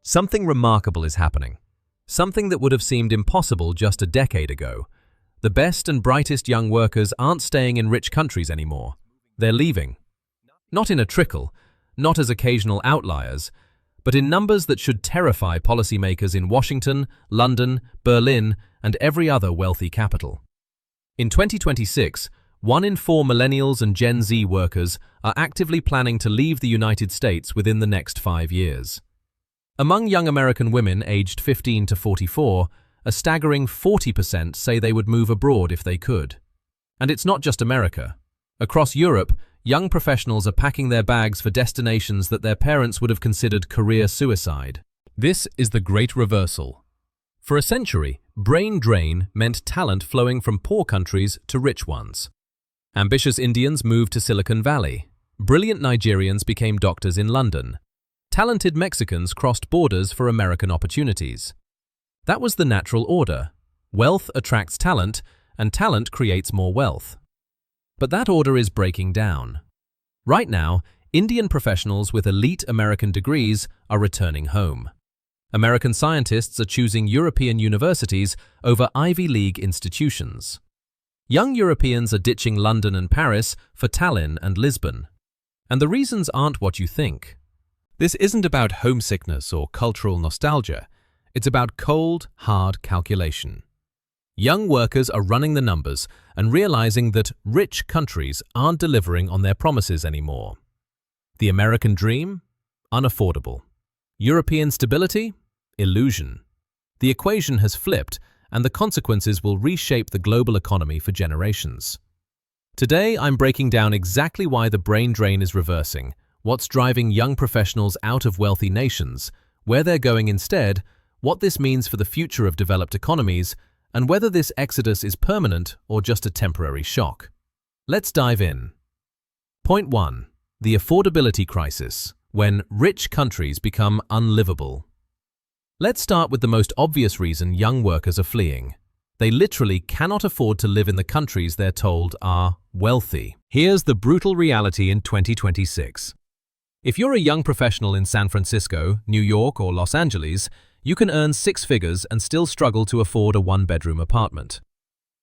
Something remarkable is happening. Something that would have seemed impossible just a decade ago. The best and brightest young workers aren't staying in rich countries anymore. They're leaving. Not in a trickle, not as occasional outliers, but in numbers that should terrify policymakers in Washington, London, Berlin, and every other wealthy capital. In 2026, 1 in 4 Millennials and Gen Z workers are actively planning to leave the United States within the next 5 years. Among young American women aged 15 to 44, a staggering 40% say they would move abroad if they could. And it's not just America. Across Europe, young professionals are packing their bags for destinations that their parents would have considered career suicide. This is the great reversal. For a century, brain drain meant talent flowing from poor countries to rich ones. Ambitious Indians moved to Silicon Valley. Brilliant Nigerians became doctors in London. Talented Mexicans crossed borders for American opportunities. That was the natural order. Wealth attracts talent, and talent creates more wealth. But that order is breaking down. Right now, Indian professionals with elite American degrees are returning home. American scientists are choosing European universities over Ivy League institutions. Young Europeans are ditching London and Paris for Tallinn and Lisbon. And the reasons aren't what you think. This isn't about homesickness or cultural nostalgia. It's about cold, hard calculation. Young workers are running the numbers and realizing that rich countries aren't delivering on their promises anymore. The American dream? Unaffordable. European stability? Illusion. The equation has flipped, and the consequences will reshape the global economy for generations. Today, I'm breaking down exactly why the brain drain is reversing, what's driving young professionals out of wealthy nations, where they're going instead, what this means for the future of developed economies, and whether this exodus is permanent or just a temporary shock. Let's dive in. Point 1. The affordability crisis, when rich countries become unlivable. Let's start with the most obvious reason young workers are fleeing. They literally cannot afford to live in the countries they're told are wealthy. Here's the brutal reality in 2026. If you're a young professional in San Francisco, New York, or Los Angeles, you can earn 6 figures and still struggle to afford a 1-bedroom apartment.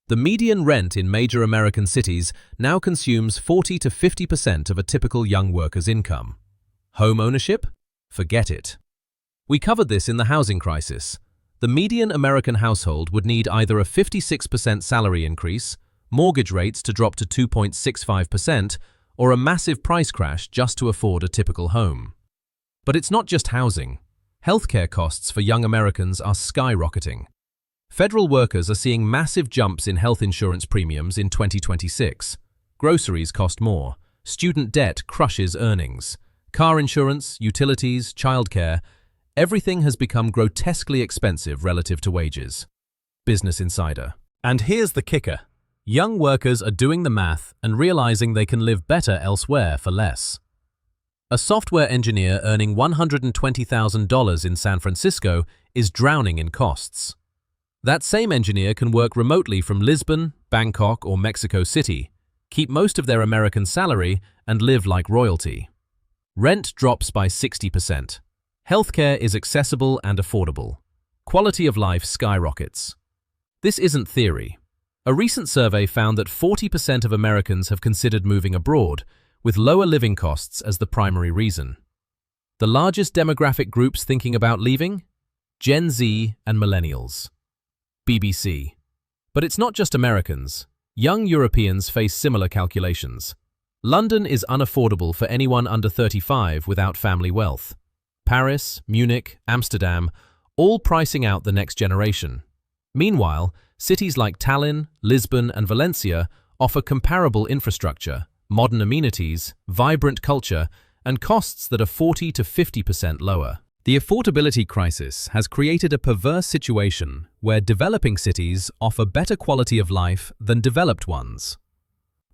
The median rent in major American cities now consumes 40 to 50% of a typical young worker's income. Home ownership? Forget it. We covered this in the housing crisis. The median American household would need either a 56% salary increase, mortgage rates to drop to 2.65%, or a massive price crash just to afford a typical home. But it's not just housing. Healthcare costs for young Americans are skyrocketing. Federal workers are seeing massive jumps in health insurance premiums in 2026. Groceries cost more. Student debt crushes earnings. Car insurance, utilities, childcare, everything has become grotesquely expensive relative to wages. Business Insider. And here's the kicker. Young workers are doing the math and realizing they can live better elsewhere for less. A software engineer earning $120,000 in San Francisco is drowning in costs. That same engineer can work remotely from Lisbon, Bangkok, or Mexico City, keep most of their American salary, and live like royalty. Rent drops by 60%. Healthcare is accessible and affordable. Quality of life skyrockets. This isn't theory. A recent survey found that 40% of Americans have considered moving abroad, with lower living costs as the primary reason. The largest demographic groups thinking about leaving? Gen Z and Millennials. BBC. But it's not just Americans. Young Europeans face similar calculations. London is unaffordable for anyone under 35 without family wealth. Paris, Munich, Amsterdam, all pricing out the next generation. Meanwhile, cities like Tallinn, Lisbon, and Valencia offer comparable infrastructure, modern amenities, vibrant culture, and costs that are 40 to 50% lower. The affordability crisis has created a perverse situation where developing cities offer better quality of life than developed ones.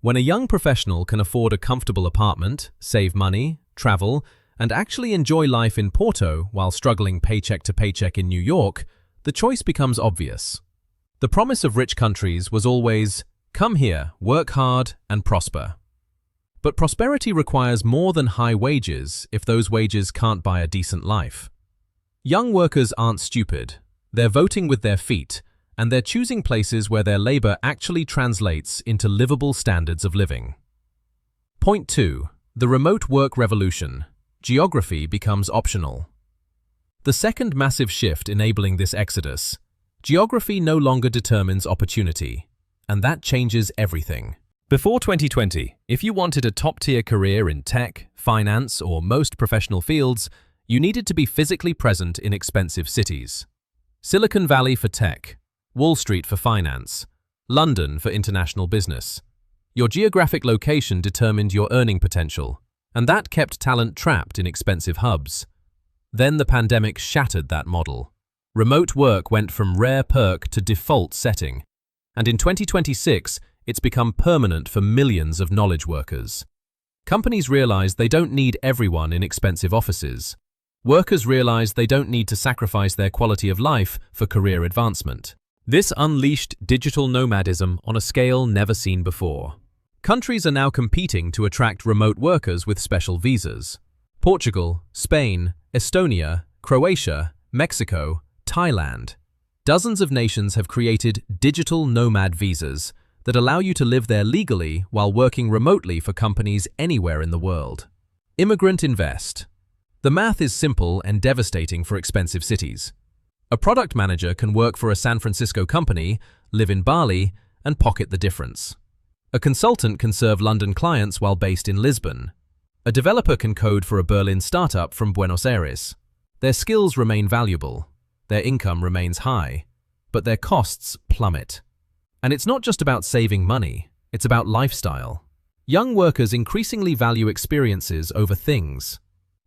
When a young professional can afford a comfortable apartment, save money, travel, and actually enjoy life in Porto while struggling paycheck to paycheck in New York, the choice becomes obvious. The promise of rich countries was always, come here, work hard, and prosper. But prosperity requires more than high wages if those wages can't buy a decent life. Young workers aren't stupid. They're voting with their feet, and they're choosing places where their labor actually translates into livable standards of living. Point 2. The remote work revolution. Geography becomes optional. The second massive shift enabling this exodus. Geography no longer determines opportunity, and that changes everything. Before 2020, if you wanted a top-tier career in tech, finance, or most professional fields, you needed to be physically present in expensive cities. Silicon Valley for tech, Wall Street for finance, London for international business. Your geographic location determined your earning potential, and that kept talent trapped in expensive hubs. Then the pandemic shattered that model. Remote work went from rare perk to default setting, and in 2026, it's become permanent for millions of knowledge workers. Companies realize they don't need everyone in expensive offices. Workers realize they don't need to sacrifice their quality of life for career advancement. This unleashed digital nomadism on a scale never seen before. Countries are now competing to attract remote workers with special visas. Portugal, Spain, Estonia, Croatia, Mexico, Thailand. Dozens of nations have created digital nomad visas that allow you to live there legally while working remotely for companies anywhere in the world. Immigrant Invest. The math is simple and devastating for expensive cities. A product manager can work for a San Francisco company, live in Bali, and pocket the difference. A consultant can serve London clients while based in Lisbon. A developer can code for a Berlin startup from Buenos Aires. Their skills remain valuable. Their income remains high, but their costs plummet. And it's not just about saving money, it's about lifestyle. Young workers increasingly value experiences over things.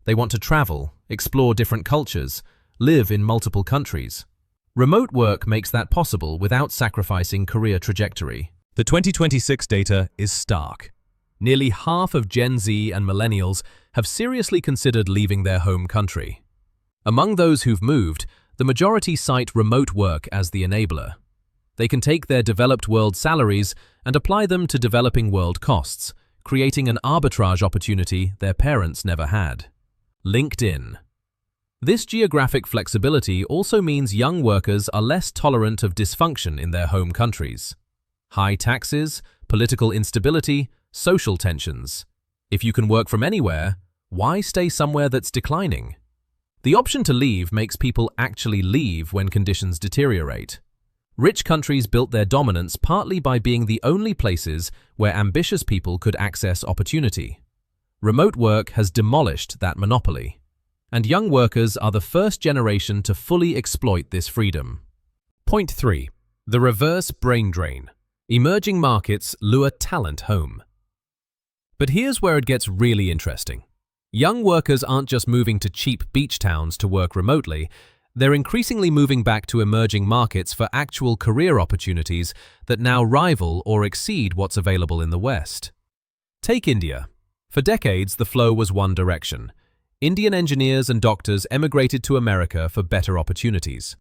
They want to travel, explore different cultures, live in multiple countries. Remote work makes that possible without sacrificing career trajectory. The 2026 data is stark. Nearly half of Gen Z and Millennials have seriously considered leaving their home country. Among those who've moved, the majority cite remote work as the enabler. They can take their developed world salaries and apply them to developing world costs, creating an arbitrage opportunity their parents never had. LinkedIn. This geographic flexibility also means young workers are less tolerant of dysfunction in their home countries. High taxes, political instability, social tensions. If you can work from anywhere, why stay somewhere that's declining? The option to leave makes people actually leave when conditions deteriorate. Rich countries built their dominance partly by being the only places where ambitious people could access opportunity. Remote work has demolished that monopoly, and young workers are the first generation to fully exploit this freedom. Point 3. The reverse brain drain. Emerging markets lure talent home. But here's where it gets really interesting. Young workers aren't just moving to cheap beach towns to work remotely, they're increasingly moving back to emerging markets for actual career opportunities that now rival or exceed what's available in the West. Take India. For decades, the flow was one direction. Indian engineers and doctors emigrated to America for better opportunities.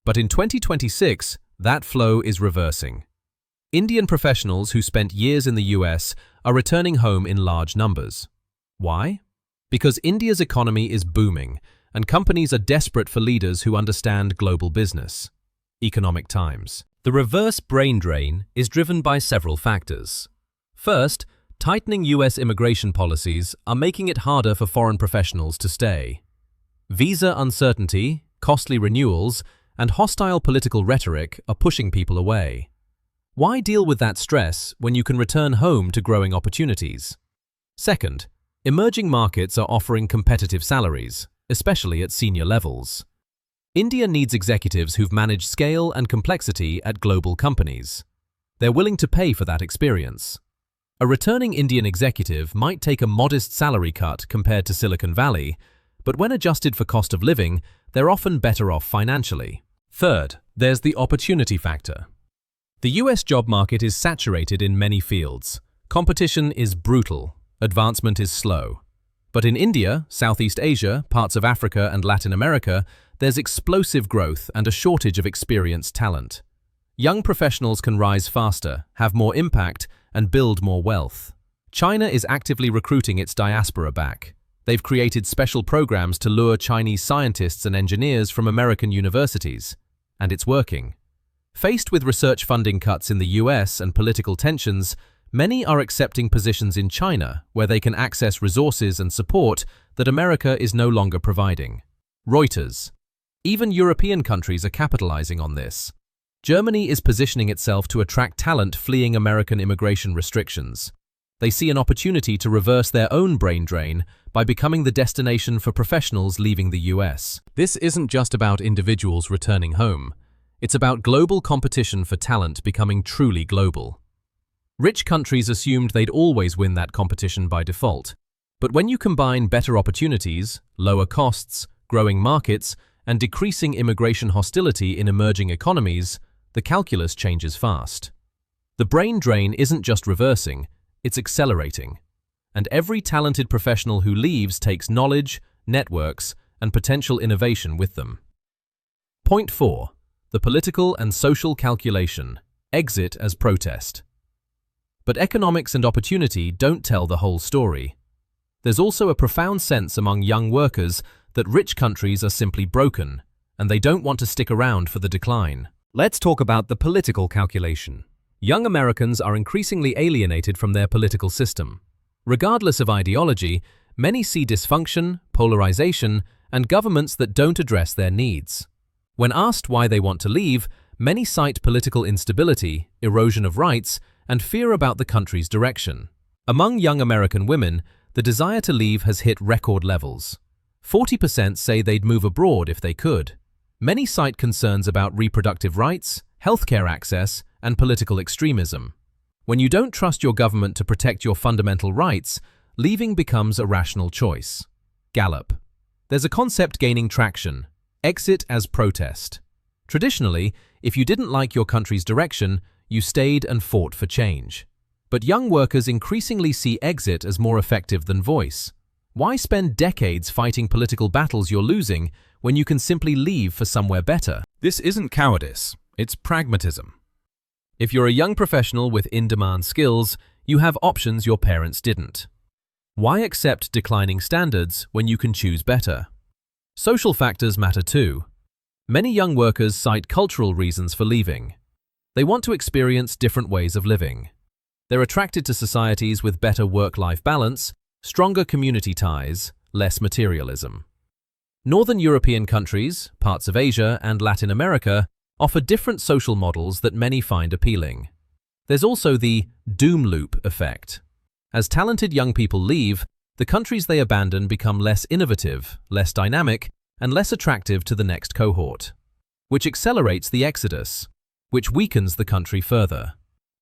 But in 2026, that flow is reversing. Indian professionals who spent years in the US are returning home in large numbers. Why? Because India's economy is booming, and companies are desperate for leaders who understand global business. Economic Times. The reverse brain drain is driven by several factors. First, tightening US immigration policies are making it harder for foreign professionals to stay. Visa uncertainty, costly renewals, and hostile political rhetoric are pushing people away. Why deal with that stress when you can return home to growing opportunities? Second, emerging markets are offering competitive salaries, especially at senior levels. India needs executives who've managed scale and complexity at global companies. They're willing to pay for that experience. A returning Indian executive might take a modest salary cut compared to Silicon Valley, but when adjusted for cost of living, they're often better off financially. Third, there's the opportunity factor. The US job market is saturated in many fields. Competition is brutal. Advancement is slow. But in India, Southeast Asia, parts of Africa and Latin America, there's explosive growth and a shortage of experienced talent. Young professionals can rise faster, have more impact, and build more wealth. China is actively recruiting its diaspora back. They've created special programs to lure Chinese scientists and engineers from American universities, and it's working. Faced with research funding cuts in the US and political tensions, many are accepting positions in China where they can access resources and support that America is no longer providing. Reuters. Even European countries are capitalizing on this. Germany is positioning itself to attract talent fleeing American immigration restrictions. They see an opportunity to reverse their own brain drain by becoming the destination for professionals leaving the US. This isn't just about individuals returning home. It's about global competition for talent becoming truly global. Rich countries assumed they'd always win that competition by default. But when you combine better opportunities, lower costs, growing markets, and decreasing immigration hostility in emerging economies, the calculus changes fast. The brain drain isn't just reversing, it's accelerating. And every talented professional who leaves takes knowledge, networks, and potential innovation with them. Point 4. The political and social calculation. Exit as protest. But economics and opportunity don't tell the whole story. There's also a profound sense among young workers that rich countries are simply broken, and they don't want to stick around for the decline. Let's talk about the political calculation. Young Americans are increasingly alienated from their political system. Regardless of ideology, many see dysfunction, polarization, and governments that don't address their needs. When asked why they want to leave, many cite political instability, erosion of rights, and fear about the country's direction. Among young American women, the desire to leave has hit record levels. 40% say they'd move abroad if they could. Many cite concerns about reproductive rights, healthcare access, and political extremism. When you don't trust your government to protect your fundamental rights, leaving becomes a rational choice. Gallup. There's a concept gaining traction: exit as protest. Traditionally, if you didn't like your country's direction, you stayed and fought for change. But young workers increasingly see exit as more effective than voice. Why spend decades fighting political battles you're losing when you can simply leave for somewhere better? This isn't cowardice, it's pragmatism. If you're a young professional with in-demand skills, you have options your parents didn't. Why accept declining standards when you can choose better? Social factors matter too. Many young workers cite cultural reasons for leaving. They want to experience different ways of living. They're attracted to societies with better work-life balance, stronger community ties, less materialism. Northern European countries, parts of Asia, and Latin America offer different social models that many find appealing. There's also the doom loop effect. As talented young people leave, the countries they abandon become less innovative, less dynamic, and less attractive to the next cohort, which accelerates the exodus, which weakens the country further.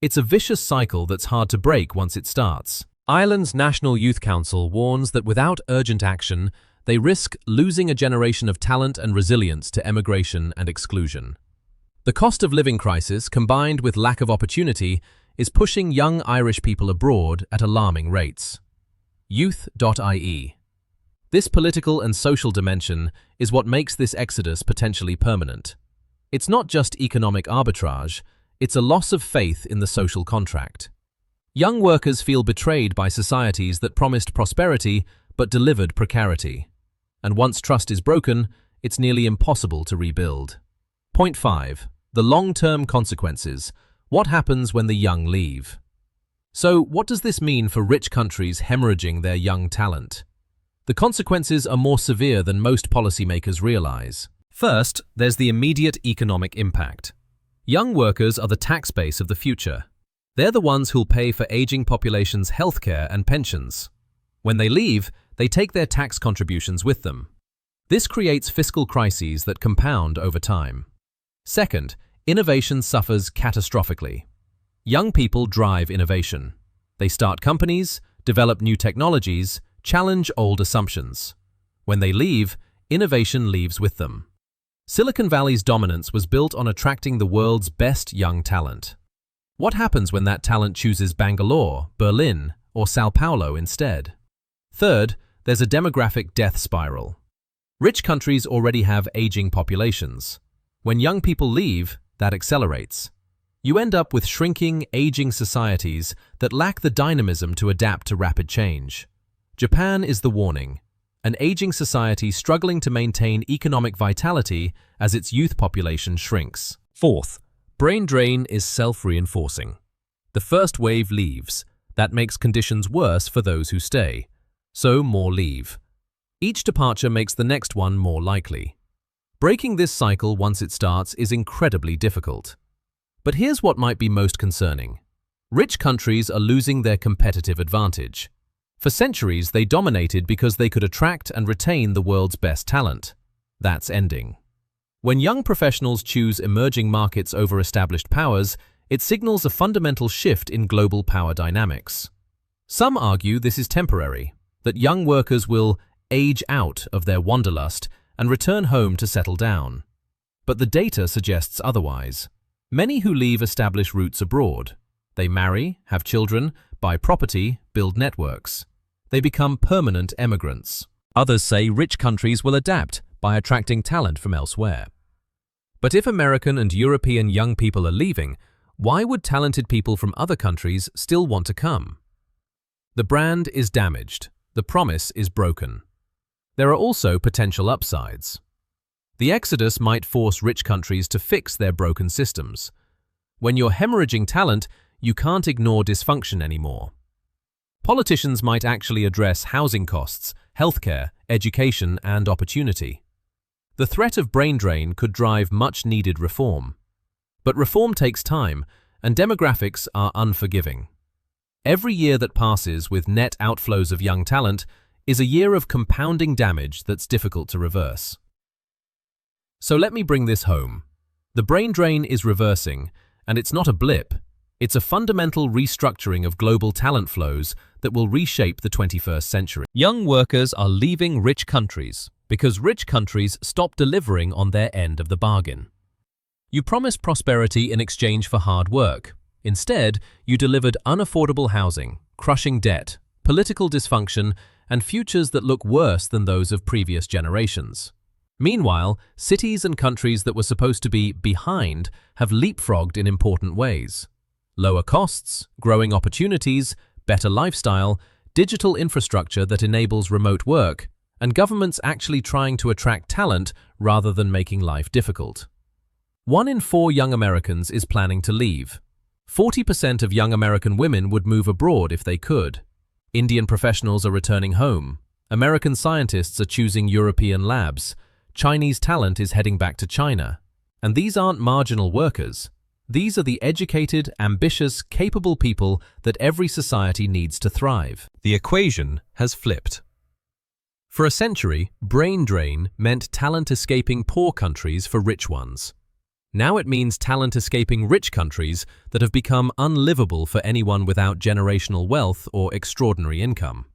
It's a vicious cycle that's hard to break once it starts. Ireland's National Youth Council warns that without urgent action, they risk losing a generation of talent and resilience to emigration and exclusion. The cost of living crisis, combined with lack of opportunity, is pushing young Irish people abroad at alarming rates. Youth.ie. This political and social dimension is what makes this exodus potentially permanent. It's not just economic arbitrage, it's a loss of faith in the social contract. Young workers feel betrayed by societies that promised prosperity but delivered precarity. And once trust is broken, it's nearly impossible to rebuild. Point 5. The long-term consequences. What happens when the young leave? So, what does this mean for rich countries hemorrhaging their young talent? The consequences are more severe than most policymakers realize. First, there's the immediate economic impact. Young workers are the tax base of the future. They're the ones who'll pay for aging populations' healthcare and pensions. When they leave, they take their tax contributions with them. This creates fiscal crises that compound over time. Second, innovation suffers catastrophically. Young people drive innovation. They start companies, develop new technologies, challenge old assumptions. When they leave, innovation leaves with them. Silicon Valley's dominance was built on attracting the world's best young talent. What happens when that talent chooses Bangalore, Berlin, or Sao Paulo instead? Third, there's a demographic death spiral. Rich countries already have aging populations. When young people leave, that accelerates. You end up with shrinking, aging societies that lack the dynamism to adapt to rapid change. Japan is the warning. an aging society struggling to maintain economic vitality as its youth population shrinks. Fourth, brain drain is self-reinforcing. The first wave leaves. That makes conditions worse for those who stay. So more leave. Each departure makes the next one more likely. Breaking this cycle once it starts is incredibly difficult. But here's what might be most concerning. Rich countries are losing their competitive advantage. For centuries, they dominated because they could attract and retain the world's best talent. That's ending. When young professionals choose emerging markets over established powers, it signals a fundamental shift in global power dynamics. Some argue this is temporary, that young workers will age out of their wanderlust and return home to settle down. But the data suggests otherwise. Many who leave establish roots abroad. They marry, have children, buy property, build networks. They become permanent emigrants. Others say rich countries will adapt by attracting talent from elsewhere. But if American and European young people are leaving, why would talented people from other countries still want to come? The brand is damaged. The promise is broken. There are also potential upsides. The exodus might force rich countries to fix their broken systems. When you're hemorrhaging talent, you can't ignore dysfunction anymore. Politicians might actually address housing costs, healthcare, education, and opportunity. The threat of brain drain could drive much-needed reform. But reform takes time, and demographics are unforgiving. Every year that passes with net outflows of young talent is a year of compounding damage that's difficult to reverse. So let me bring this home. The brain drain is reversing, and it's not a blip. It's a fundamental restructuring of global talent flows that will reshape the 21st century. Young workers are leaving rich countries because rich countries stop delivering on their end of the bargain. You promised prosperity in exchange for hard work. Instead, you delivered unaffordable housing, crushing debt, political dysfunction, and futures that look worse than those of previous generations. Meanwhile, cities and countries that were supposed to be behind have leapfrogged in important ways. Lower costs, growing opportunities, better lifestyle, digital infrastructure that enables remote work, and governments actually trying to attract talent rather than making life difficult. 1 in 4 young Americans is planning to leave. 40% of young American women would move abroad if they could. Indian professionals are returning home. American scientists are choosing European labs. Chinese talent is heading back to China. And these aren't marginal workers. These are the educated, ambitious, capable people that every society needs to thrive. The equation has flipped. For a century, brain drain meant talent escaping poor countries for rich ones. Now it means talent escaping rich countries that have become unlivable for anyone without generational wealth or extraordinary income.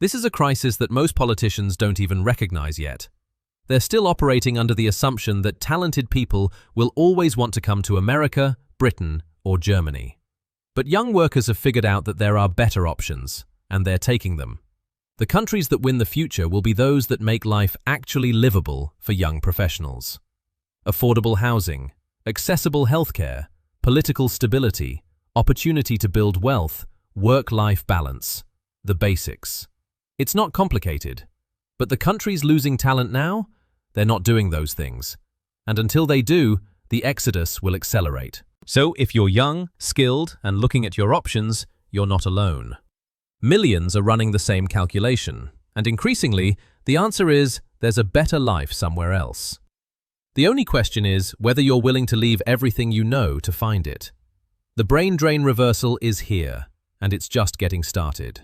This is a crisis that most politicians don't even recognize yet. They're still operating under the assumption that talented people will always want to come to America, Britain, or Germany. But young workers have figured out that there are better options, and they're taking them. The countries that win the future will be those that make life actually livable for young professionals. Affordable housing, accessible healthcare, political stability, opportunity to build wealth, work-life balance, the basics. It's not complicated. But the countries losing talent now, they're not doing those things. And until they do, the exodus will accelerate. So if you're young, skilled, and looking at your options, you're not alone. Millions are running the same calculation, and increasingly, the answer is there's a better life somewhere else. The only question is whether you're willing to leave everything you know to find it. The brain drain reversal is here, and it's just getting started.